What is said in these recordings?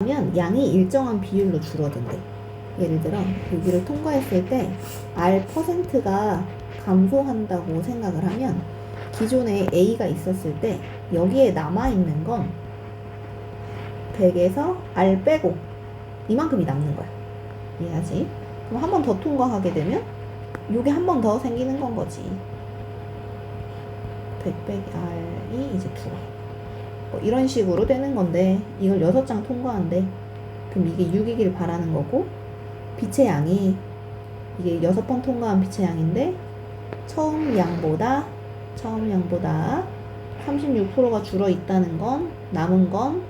그러면 양이 일정한 비율로 줄어든대. 예를 들어 여기를 통과했을 때 R%가 감소한다고 생각을 하면 기존에 A가 있었을 때 여기에 남아있는 건 100에서 R 빼고 이만큼이 남는 거야. 이해하지? 그럼 한 번 더 통과하게 되면 요게 한 번 더 생기는 건 거지. 100 빼기 R이 이제 2가. 뭐 이런 식으로 되는 건데 이걸 6장 통과한대. 그럼 이게 6이길 바라는 거고 빛의 양이 이게 6번 통과한 빛의 양인데 처음 양보다 36%가 줄어 있다는 건 남은 건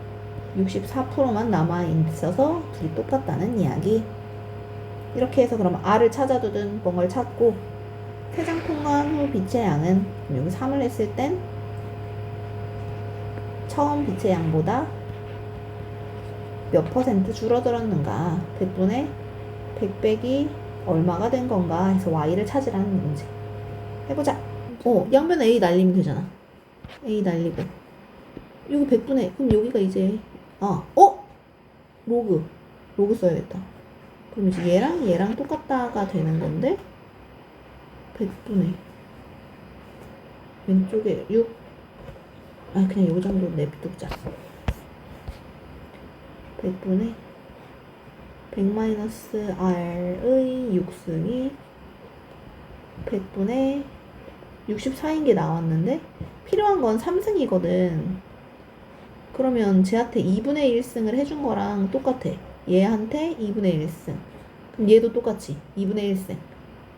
64%만 남아 있어서 둘이 똑같다는 이야기. 이렇게 해서 그럼 R을 찾아두든 뭔가를 찾고 3장 통과한 후 빛의 양은 여기 3을 했을 땐 처음 빛의 양보다 몇 퍼센트 줄어들었는가 100분의 100 빼기 얼마가 된 건가 해서 Y를 찾으라는 문제. 해보자. 양변 A 날리면 되잖아. A 날리고 여기 100분의 그럼 여기가 이제 로그 써야겠다. 그럼 이제 얘랑 똑같다가 되는 건데 100분의 왼쪽에 6 그냥 요 정도 내비두자. 100분의 100-R의 6승이 100분의 64인 게 나왔는데 필요한 건 3승이거든. 그러면 쟤한테 2분의 1승을 해준 거랑 똑같아. 얘한테 2분의 1승. 그럼 얘도 똑같이 2분의 1승.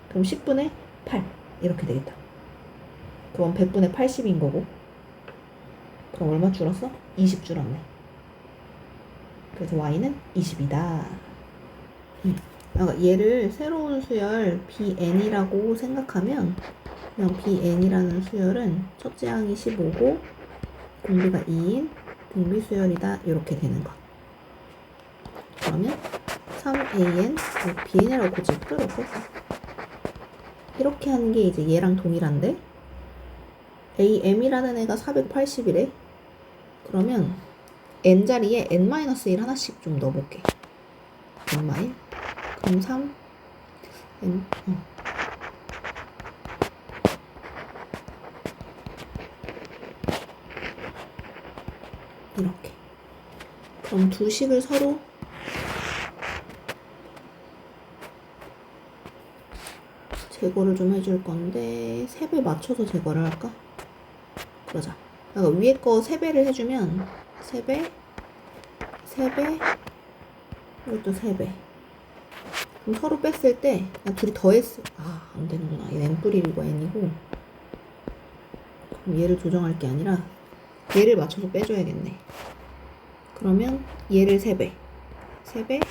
그럼 10분의 8 이렇게 되겠다. 그럼 100분의 80인 거고. 그럼 얼마 줄었어? 20 줄었네. 그래서 Y는 20이다. 얘를 새로운 수열 BN이라고 생각하면 그냥 BN이라는 수열은 첫째 항이 15고 공비가 2인 등비수열이다 이렇게 되는 거. 그러면 3AN BN이라고 굳이 필요가 없었어. 이렇게 하는 게 이제 얘랑 동일한데 AM이라는 애가 480이래. 그러면 N 자리에 N-1 하나씩 좀 넣어볼게. N-. 그럼 3 N 이렇게. 그럼 두 식을 서로 제거를 좀 해줄 건데 3배 맞춰서 제거를 할까? 그러자. 그러니까 위에 거 3배를 해주면 3배, 3배, 이것도 3배. 그럼 서로 뺐을 때 그냥 둘이 더했어. 안 되는구나. 얘 N+1이고 N이고. 그럼 얘를 조정할 게 아니라 얘를 맞춰서 빼줘야겠네. 그러면 얘를 3배, 3배,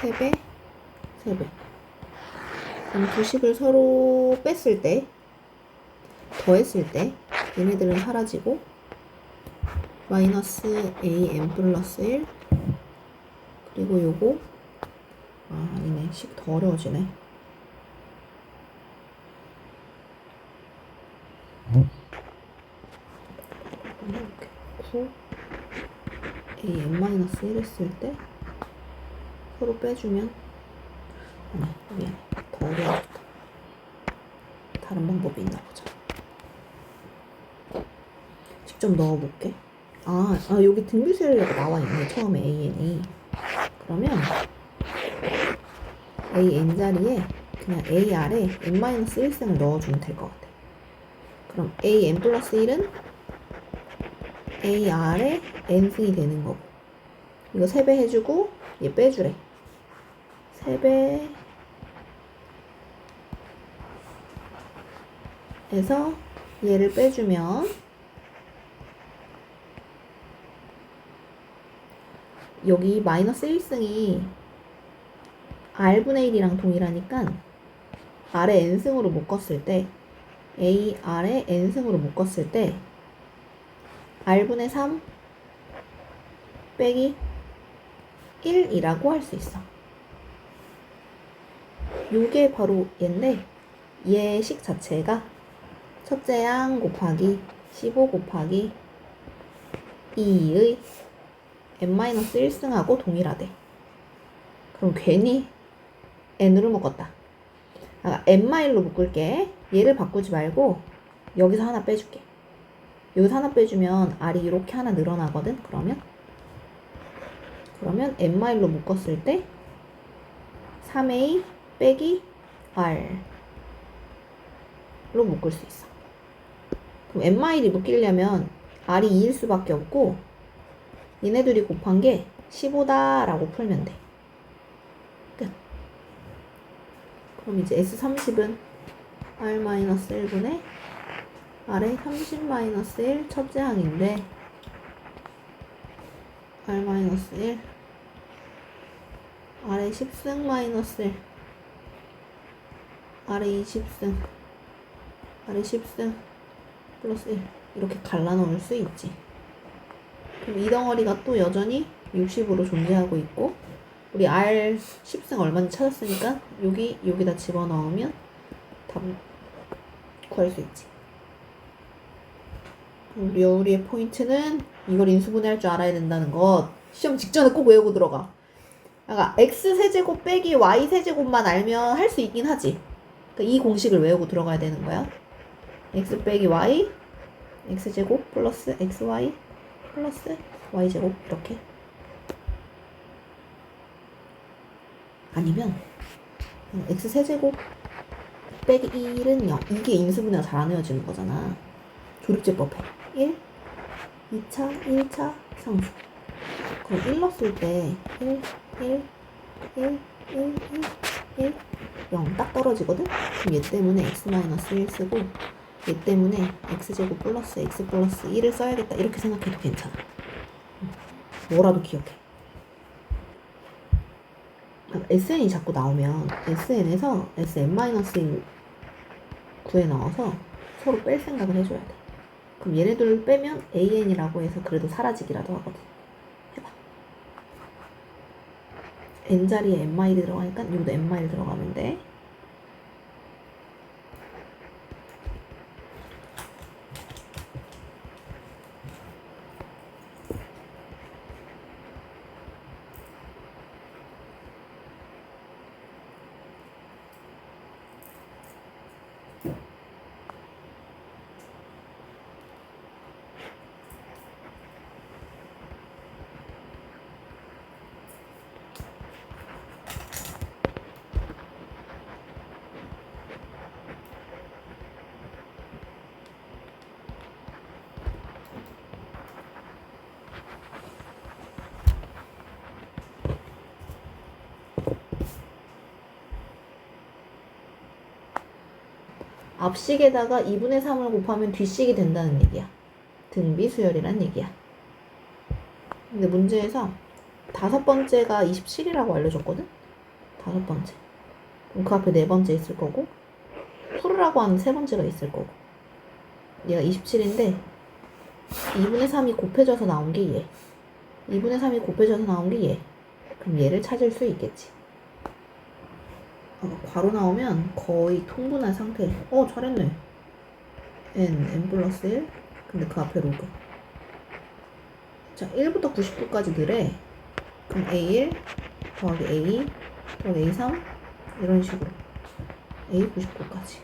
3배, 3배. 그럼 두 식을 서로 뺐을 때, 더했을 때 얘네들은 사라지고 마이너스 AM 플러스 1 그리고 요거 아니네. 식 더 어려워지네. 이렇게 9 AM-1 했을 때 서로 빼주면 미안해. 더 어려워졌다. 다른 방법이 있나 보자. 직접 넣어볼게. 여기 등비수열이라고 나와있네. 처음에 AN이. 그러면 AN 자리에 그냥 AR에 N-1승을 넣어주면 될 것 같아. 그럼 AN 플러스 1은 AR에 N승이 되는 거고. 이거 3배 해주고 얘 빼주래. 3배 해서 얘를 빼주면 여기 마이너스 1승이 R분의 1이랑 동일하니까 R에 N승으로 묶었을 때 AR에 N승으로 묶었을 때 R분의 3 빼기 1이라고 할 수 있어. 요게 바로 얘인데 얘 식 자체가 첫째 양 곱하기 15 곱하기 2의 n-1승하고 동일하대. 그럼 괜히 n으로 묶었다. n-1로 묶을게. 얘를 바꾸지 말고 여기서 하나 빼줄게. 여기서 하나 빼주면 r이 이렇게 하나 늘어나거든. 그러면 n-1로 묶었을 때 3a 빼기 r로 묶을 수 있어. 그럼 n-1이 묶이려면 r이 2일 수밖에 없고 얘네들이 곱한 게 15다 라고 풀면 돼. 끝. 그럼 이제 S30은 R-1분의 R의 30-1 첫째 항인데 R-1 R의 10승-1 R의 20승 R의 10승 플러스 1 이렇게 갈라놓을 수 있지. 그럼 이 덩어리가 또 여전히 60으로 존재하고 있고 우리 R 10승 얼마인지 찾았으니까 여기다 집어넣으면 답 구할 수 있지. 우리의 포인트는 이걸 인수분해할 줄 알아야 된다는 것. 시험 직전에 꼭 외우고 들어가. 그러니까 x세제곱 빼기 y세제곱만 알면 할 수 있긴 하지. 그러니까 이 공식을 외우고 들어가야 되는 거야. x 빼기 y x제곱 플러스 xy 플러스 y제곱 이렇게. 아니면 x세제곱 빼기 1은 0. 이게 인수분해가 잘 안 외워지는 거잖아. 조립제법 해. 1, 2차, 1차 상수. 그럼 1 넣었을 때 1, 1, 1, 1, 1, 1, 0 딱 떨어지거든? 그럼 얘 때문에 x-1 쓰고 얘 때문에 x제곱 플러스 x 플러스 1을 써야겠다. 이렇게 생각해도 괜찮아. 뭐라도 기억해. SN이 자꾸 나오면 SN에서 SN-1 구해 넣어서 서로 뺄 생각을 해줘야 돼. 그럼 얘네들을 빼면 AN이라고 해서 그래도 사라지기라도 하거든. 해봐. N자리에 N-1이 들어가니까 여기도 N-1 들어가면 돼. 앞식에다가 2분의 3을 곱하면 뒷식이 된다는 얘기야. 등비 수열이란 얘기야. 근데 문제에서 5번째가 27이라고 알려줬거든? 5번째. 그럼 그 앞에 4번째 있을 거고 풀으라고 하는 3번째가 있을 거고 얘가 27인데 2분의 3이 곱해져서 나온 게 얘. 2분의 3이 곱해져서 나온 게 얘. 그럼 얘를 찾을 수 있겠지. 괄호 나오면 거의 통분한 상태. 잘했네. n 플러스 1. 근데 그 앞에 로그. 자, 1부터 99까지 늘해. 그럼 A1 더하기 A2 더하기 A3 이런 식으로 A 99까지.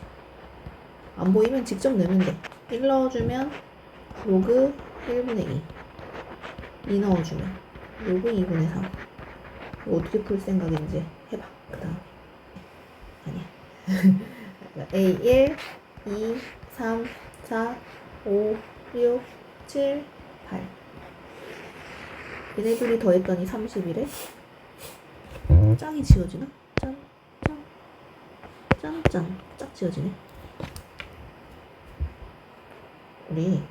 안 보이면 직접 넣으면 돼. 1 넣어주면 로그 1분의 2. 2 넣어주면 로그 2분의 3. 이거 어떻게 풀 생각인지 해봐. 그 다음. 아니야. A1, 2, 3, 4, 5, 6, 7, 8. 얘네들이 더했더니 30이래. 짱이 지워지나? 짠, 짠, 짠, 짠. 짝 지워지네. 우리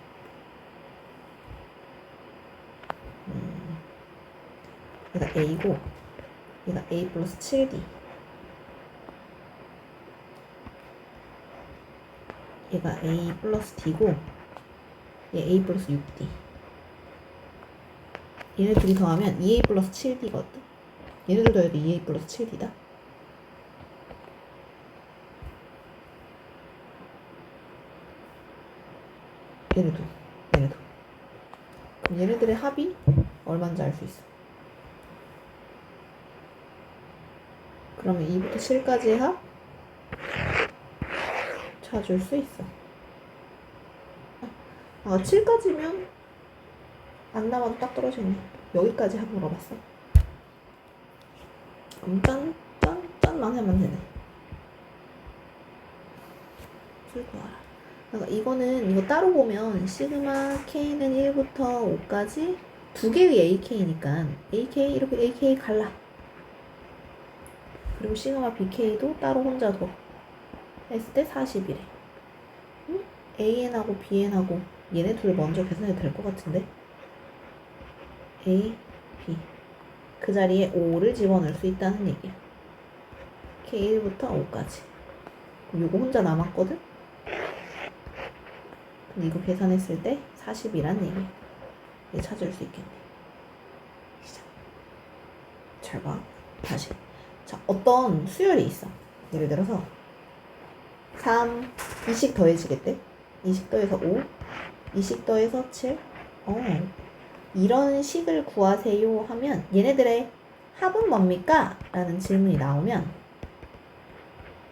얘가 A고 얘가 A 플러스 7D. 얘가 A 플러스 D고 얘 A 플러스 6D. 얘네들이 더하면 2A 플러스 7D거든. 얘네들 더해도 2A 플러스 7D다. 얘네도. 그럼 얘네들의 합이 얼마인지 알 수 있어. 그러면 2부터 7까지의 합 찾을 수 있어. 7까지면 안 남아도 딱 떨어지네. 여기까지 합 물어봤어. 그럼 짠만 하면 되네. 그러니까 이거 따로 보면 시그마 K는 1부터 5까지 두 개의 AK니까 AK 이렇게 AK 갈라. 그리고 시그마 BK도 따로 혼자 둬. 했을 때 40이래. 응? AN하고 BN하고 얘네 둘 먼저 계산해도 될 것 같은데. A, B. 그 자리에 5를 집어넣을 수 있다는 얘기야. K1부터 5까지. 그럼 이거 혼자 남았거든? 근데 이거 계산했을 때 40이란 얘기야. 이거 찾을 수 있겠네. 시작. 잘 봐. 다시. 자, 어떤 수열이 있어. 예를 들어서 3, 2씩 더해지겠대. 2씩 더해서 5, 2씩 더해서 7. 이런 식을 구하세요 하면 얘네들의 합은 뭡니까? 라는 질문이 나오면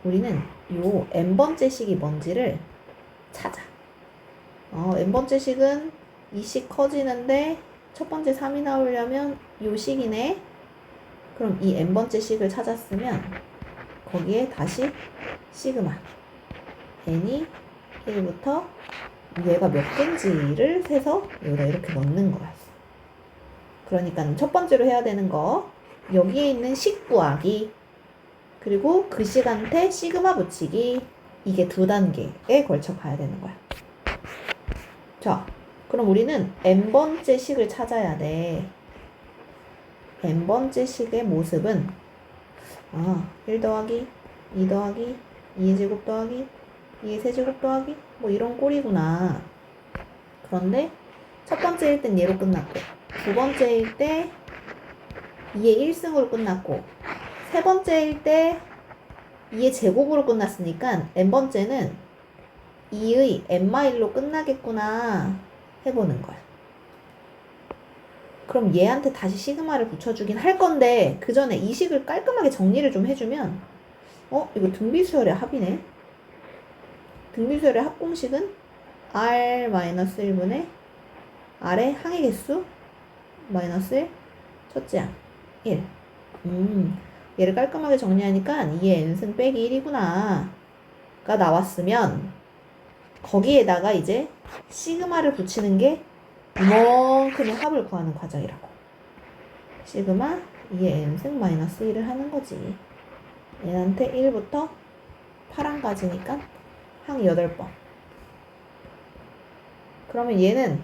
우리는 요 n번째 식이 뭔지를 찾아. n번째 식은 2씩 커지는데 첫 번째 3이 나오려면 요 식이네. 그럼 이 n번째 식을 찾았으면 거기에 다시 시그마 n이 1부터 얘가 몇 개인지를 세서 여기다 이렇게 넣는 거야. 그러니까 첫 번째로 해야 되는 거 여기에 있는 식 구하기 그리고 그 식한테 시그마 붙이기 이게 두 단계에 걸쳐 가야 되는 거야. 자, 그럼 우리는 n번째 식을 찾아야 돼. n번째 식의 모습은 1 더하기 2 더하기 2의 제곱 더하기 2의 세제곱 더하기 뭐 이런 꼴이구나. 그런데 첫 번째일 땐 얘로 끝났고 두 번째일 때 2의 1승으로 끝났고 세 번째일 때 2의 제곱으로 끝났으니까 n번째는 2의 n마일로 끝나겠구나 해보는 거야. 그럼 얘한테 다시 시그마를 붙여주긴 할 건데 그 전에 이 식을 깔끔하게 정리를 좀 해주면 이거 등비수열의 합이네. 등비수열의 합 공식은 R-1분의 R의 항의 개수 마이너스 1 첫째 항 1. 얘를 깔끔하게 정리하니까 2의 n승 빼기 1이구나 가 나왔으면 거기에다가 이제 시그마를 붙이는 게 이만큼의 합을 구하는 과정이라고. 시그마 2의 n승 마이너스 1을 하는 거지. 얘한테 1부터 8항까지니까 항 8번. 그러면 얘는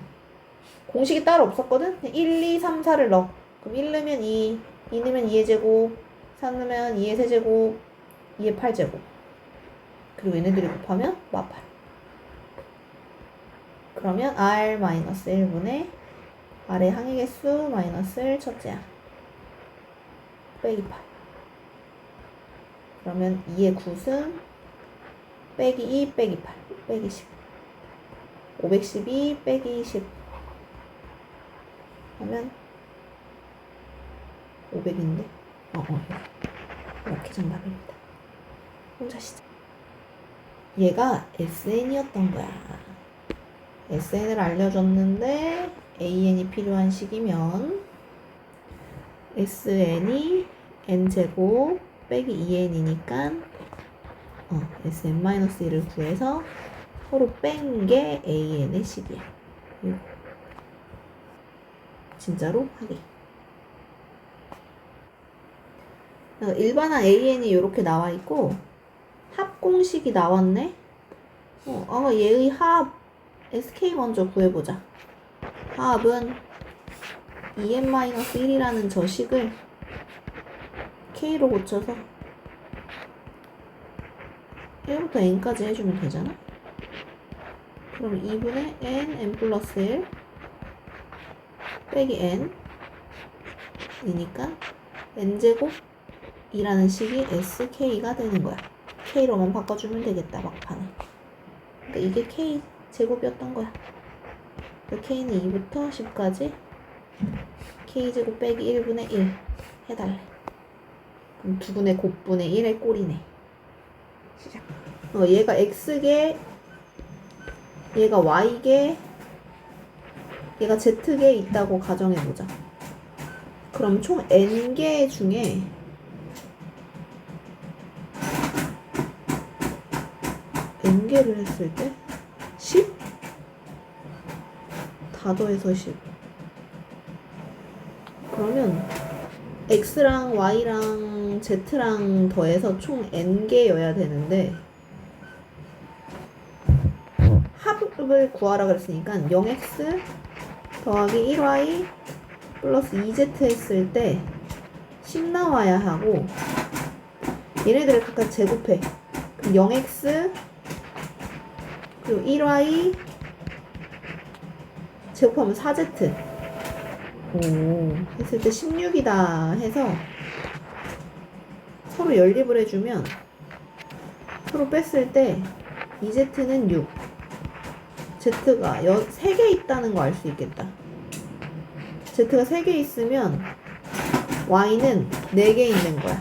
공식이 따로 없었거든? 1, 2, 3, 4를 넣어. 그럼 1 넣으면 2, 2 넣으면 2의 제곱, 3 넣으면 2의 세제곱, 2의 8제곱. 그리고 얘네들이 곱하면 8. 그러면 R-1분의 R의 항의 개수 마이너스 1 첫째 항 빼기 8. 그러면 2의 9승 빼기 2 빼기 8 빼기 10. 512 빼기 10 하면 500인데 이렇게 정답입니다. 혼자 시작. 얘가 SN이었던 거야. SN을 알려줬는데 AN이 필요한 식이면 SN이 N제곱 빼기 2N이니까 SN-1을 구해서 서로 뺀 게 AN의 식이야. 진짜로 하기. 일반한 AN이 이렇게 나와 있고 합 공식이 나왔네. 얘의 합 SK 먼저 구해보자. 합은 2n-1이라는 저 식을 K로 고쳐서 1부터 n까지 해주면 되잖아. 그럼 2분의 n 플러스 1 빼기 n 이니까 n제곱 이라는 식이 sk가 되는 거야. k로만 바꿔주면 되겠다, 막판에. 그러니까 이게 k 제곱이었던 거야. k는 2부터 10까지 k제곱 빼기 1분의 1 해달래. 그럼 2분의 곱분의 1의 꼴이네. 시작. 얘가 x개, 얘가 y개, 얘가 z개 있다고 가정해보자. 그럼 총 n개 중에 n개를 했을 때 10? 다 더해서 10. 그러면 x랑 y랑 z랑 더해서 총 n개여야 되는데 합을 구하라 그랬으니까 0x 더하기 1y 플러스 2z 했을 때 10 나와야 하고 얘네들을 각각 제곱해. 그럼 0x 그리고 1y 제곱하면 4z 오 했을 때 16이다 해서 서로 연립을 해주면 서로 뺐을 때 2z는 6 z가 3개 있다는 거 알 수 있겠다. z가 3개 있으면 y는 4개 있는 거야.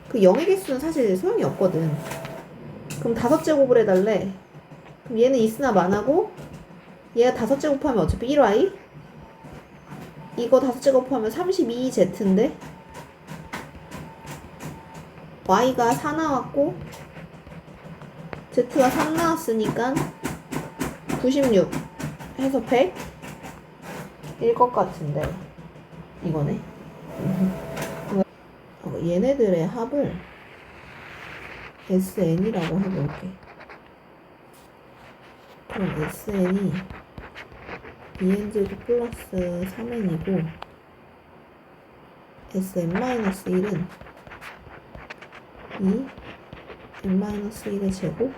그 0의 개수는 사실 소용이 없거든. 그럼 5제곱을 해달래. 그럼 얘는 있으나 마나고 얘가 5제곱하면 어차피 1y 이거 5제곱하면 32z인데 y가 4 나왔고 z가 3 나왔으니까 96 해서 100 일 것 같은데 이거네. 얘네들의 합을 SN이라고 해볼게. 그럼 SN이 2n제곱 플러스 3n이고 SN-1은 2n-1의 제곱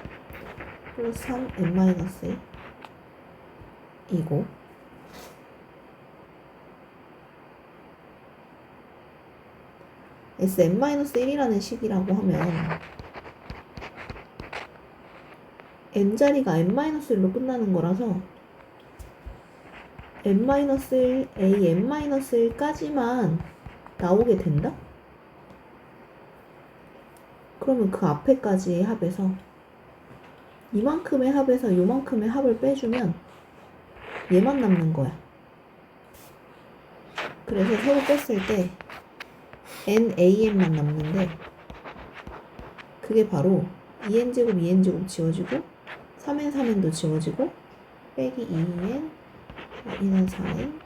플러스 3n-1 이고 Sn-1이라는 식이라고 하면 n자리가 n-1로 끝나는 거라서 n-1, a n-1까지만 나오게 된다? 그러면 그 앞에까지의 합에서 이만큼의 합에서 요만큼의 합을 빼주면 얘만 남는 거야. 그래서 서로 뺐을 때 nan만 남는데 그게 바로 2n제곱 2n제곱 지워지고 3n 3n도 지워지고 빼기 2n 2는 4n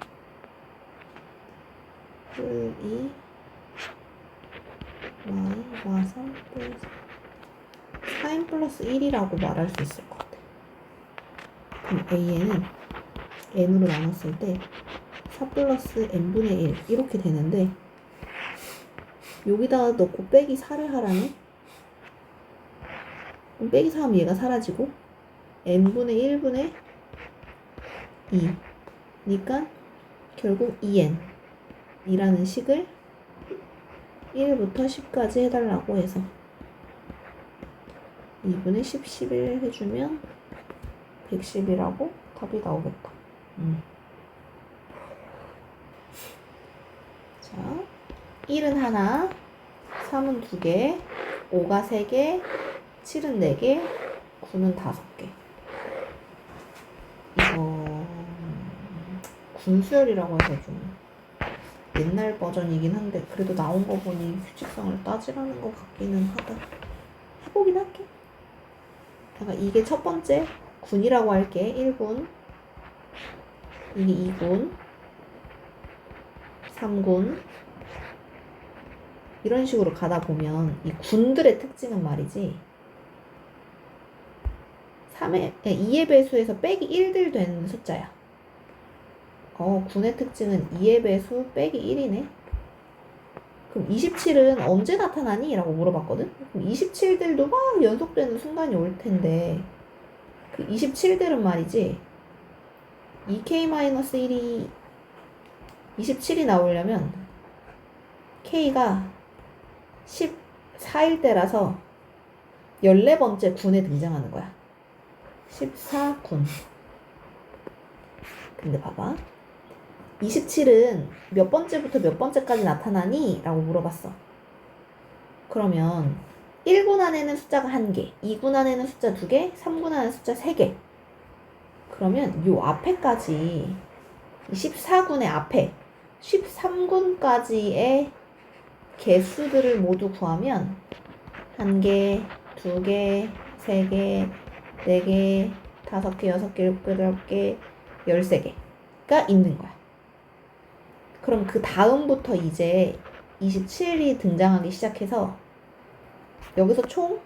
뿔 2 y 3 뿔 4n 플러스 1이라고 말할 수 있을 것 같아. 그럼 an은 n으로 나눴을 때 4 플러스 n분의 1 이렇게 되는데 여기다가 넣고 빼기 4를 하라네? 그럼 빼기 4하면 얘가 사라지고 n분의 1분의 2 니까 결국 2n 이라는 식을 1부터 10까지 해달라고 해서 2분의 10, 11 해주면 110이라고 답이 나오겠다. 자, 1은 하나, 3은 2개, 5가 3개, 7은 4개, 9는 5개. 이거 군수열이라고 해서 좀 옛날 버전이긴 한데 그래도 나온 거 보니 규칙성을 따지라는 것 같기는 하다. 해보긴 할게. 그러니까 이게 첫 번째 군이라고 할게. 1군, 이게 2군, 3군 이런 식으로 가다 보면 이 군들의 특징은 말이지 2의 배수에서 빼기 1들 되는 숫자야. 군의 특징은 2의 배수 빼기 1이네. 그럼 27은 언제 나타나니? 라고 물어봤거든? 그럼 27들도 막 연속되는 순간이 올 텐데 그 27들은 말이지 2k-1이 27이 나오려면 k가 14일 때라서 14번째 군에 등장하는 거야. 14군. 근데 봐봐. 27은 몇 번째부터 몇 번째까지 나타나니? 라고 물어봤어. 그러면 1군 안에는 숫자가 1개, 2군 안에는 숫자 2개, 3군 안에는 숫자 3개. 그러면 요 앞에까지 14군의 앞에 13군까지의 개수들을 모두 구하면 1개, 2개, 3개, 4개, 5개, 6개, 7개, 8개, 13개가 있는 거야. 그럼 그 다음부터 이제 27이 등장하기 시작해서 여기서 총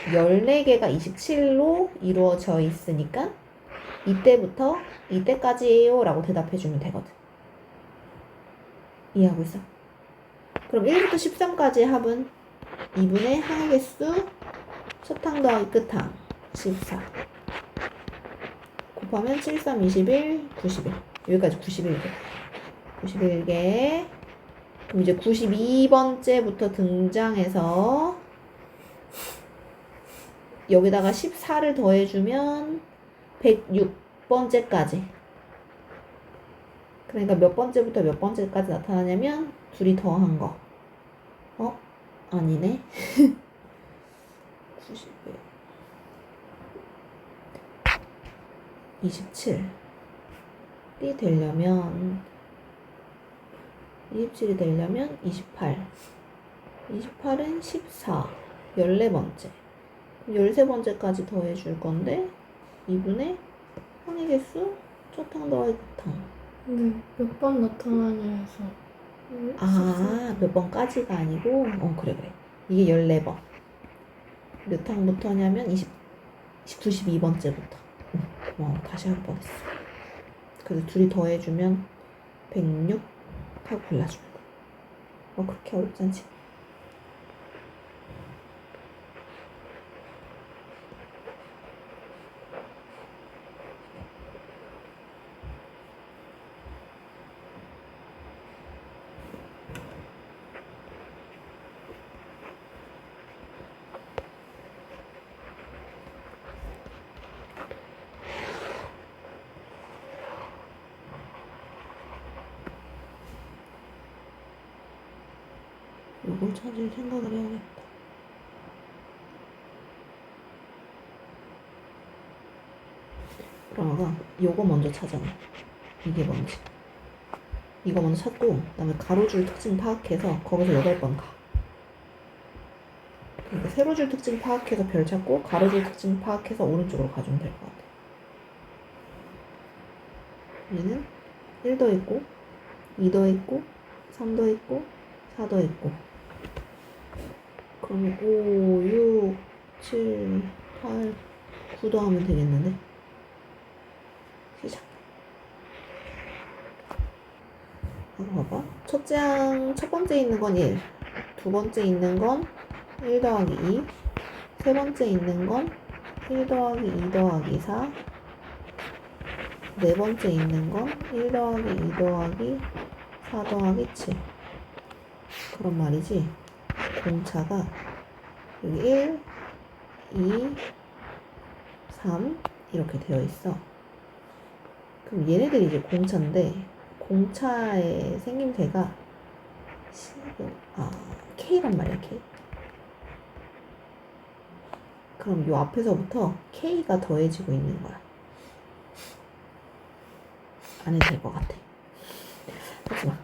14개가 27로 이루어져 있으니까 이때부터 이때까지예요 라고 대답해주면 되거든. 이해하고 있어? 그럼 1부터 13까지의 합은 2분의 항의 개수 첫항 더하기 끝항 14 곱하면 7, 3, 21, 91 여기까지 91개 91개. 그럼 이제 92번째부터 등장해서 여기다가 14를 더해주면 106번째까지. 그러니까 몇 번째부터 몇 번째까지 나타나냐면 둘이 더한 거. 아니네. 91 27이 되려면 27이 되려면 28 28은 14 14번째 13번째까지 더해줄 건데 2분의 항의 개수 첫항 더하기 끝항. 근데 몇 번 나타나냐 해서 몇 번까지가 아니고 그래 이게 14번 몇 항부터냐면 92번째부터 다시 할 뻔했어. 그래서 둘이 더해주면 106 하고 골라주면 돼. 그렇게 어렵지 않지? 이걸 찾을 생각을 해야겠다. 그러면 요거 먼저 찾아내. 이게 뭔지. 이거 먼저 찾고 그다음에 가로줄 특징 파악해서 거기서 8번 가. 그러니까 세로줄 특징 파악해서 별 찾고 가로줄 특징 파악해서 오른쪽으로 가주면 될 것 같아. 얘는 1 더했고 2 더했고 3 더했고 4 더했고 그럼 5, 6, 7, 8, 9 더하면 되겠는데? 시작. 봐봐. 첫째 항 첫 번째 있는 건 1, 두 번째 있는 건 1 더하기 2, 세 번째 있는 건 1 더하기 2 더하기 4, 네 번째 있는 건 1 더하기 2 더하기 4 더하기 7. 그런 말이지. 공차가 여기 1, 2, 3 이렇게 되어 있어. 그럼 얘네들이 이제 공차인데 공차의 생김새가 K란 말이야, K. 그럼 요 앞에서부터 K가 더해지고 있는 거야. 안 해도 될 것 같아. 하지마.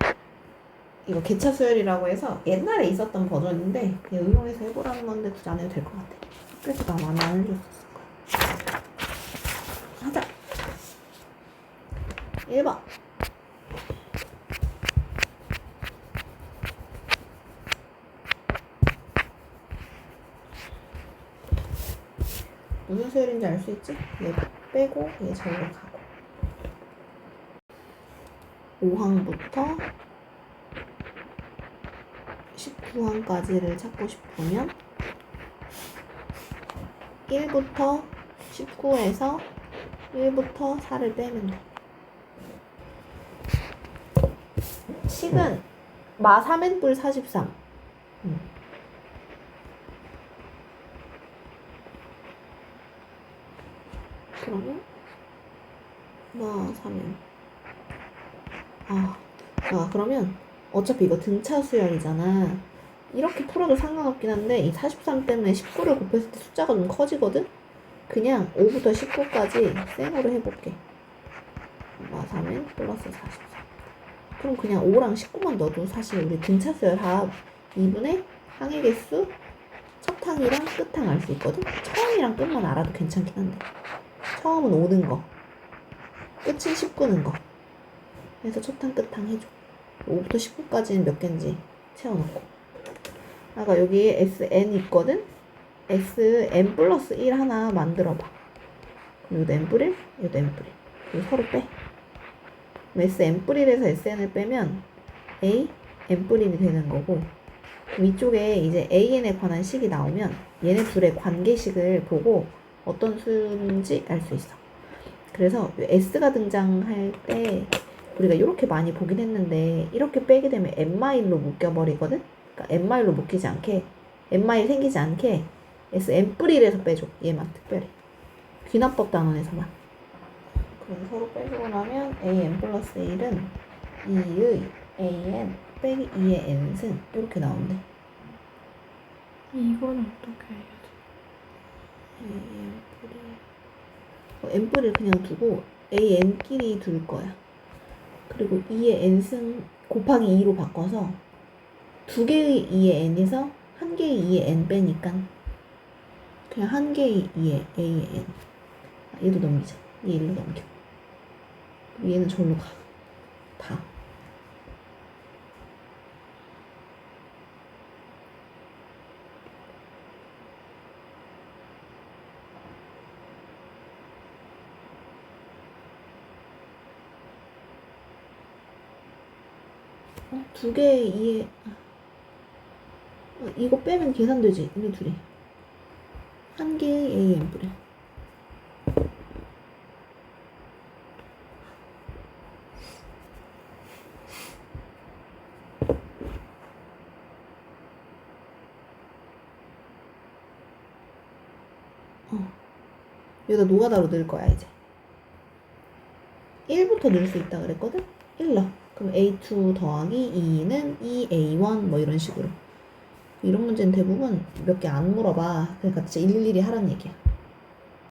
이거 개차 수열이라고 해서 옛날에 있었던 버전인데 그냥 응용해서 해보라는 건데 굳이 안 해도 될 것 같아. 그래서 나 많이 안 해줬었을 거야. 하자. 1번. 무슨 수열인지 알 수 있지? 얘 빼고 얘 저기로 가고 5항부터 19항까지를 찾고 싶으면 1부터 19에서 1부터 4를 빼면 돼. 식은 마 3n뿔 43. 그러면 나 사면 그러면 어차피 이거 등차 수열이잖아. 이렇게 풀어도 상관없긴 한데 이 43 때문에 19를 곱했을 때 숫자가 좀 커지거든? 그냥 5부터 19까지 생으로 해볼게. 나 사면 플러스 44. 그럼 그냥 5랑 19만 넣어도 사실 우리 등차 수열 합 2분의 항의 개수 첫 항이랑 끝 항 알 수 있거든? 처음이랑 끝만 알아도 괜찮긴 한데 처음은 5는 거, 끝은 19는 거. 그래서 첫 항, 끝 항 해줘. 5부터 19까지는 몇 개인지 채워놓고. 아까 여기에 Sn 있거든? Sn 플러스 1 하나 만들어봐. 그럼 이것도 N뿔 1, 이것도 N뿔 1. 그리고 서로 빼. 그럼 Sn 뿔 1에서 Sn을 빼면 A, N뿔 1이 되는 거고, 위쪽에 이제 AN에 관한 식이 나오면 얘네 둘의 관계식을 보고 어떤 수인지 알 수 있어. 그래서 S가 등장할 때 우리가 이렇게 많이 보긴 했는데 이렇게 빼게 되면 N마일로 묶여버리거든? 그러니까 N마일로 묶이지 않게, N마일 생기지 않게 Sn 뿔 1에서 빼줘. 얘만 특별히. 귀납법 단원에서만. 그럼 서로 빼주고 나면 AN 플러스 1은 2의 AN 빼기 2의 N승 이렇게 나온대. 이거는 어떻게 해야 돼? N뿔을 그냥 두고 AN끼리 둘 거야. 그리고 2의 N승 곱하기 2로 바꿔서 두 개의 2의 N에서 한 개의 2의 N 빼니까 그냥 한 개의 2의 A의 N. 얘도 넘기자. 얘 일로 넘겨. 얘는 저기로 가. 다. 두 개의 2의 이거 빼면 계산되지. 얘네 둘이. 한 개의 AN 뿌려. 여기다 노가다로 넣을 거야 이제. 1부터 넣을 수 있다 그랬거든? 1 넣어. 그럼 A2 더하기 2는 2A1 뭐 이런 식으로. 이런 문제는 대부분 몇 개 안 물어봐. 그러니까 진짜 일일이 하라는 얘기야.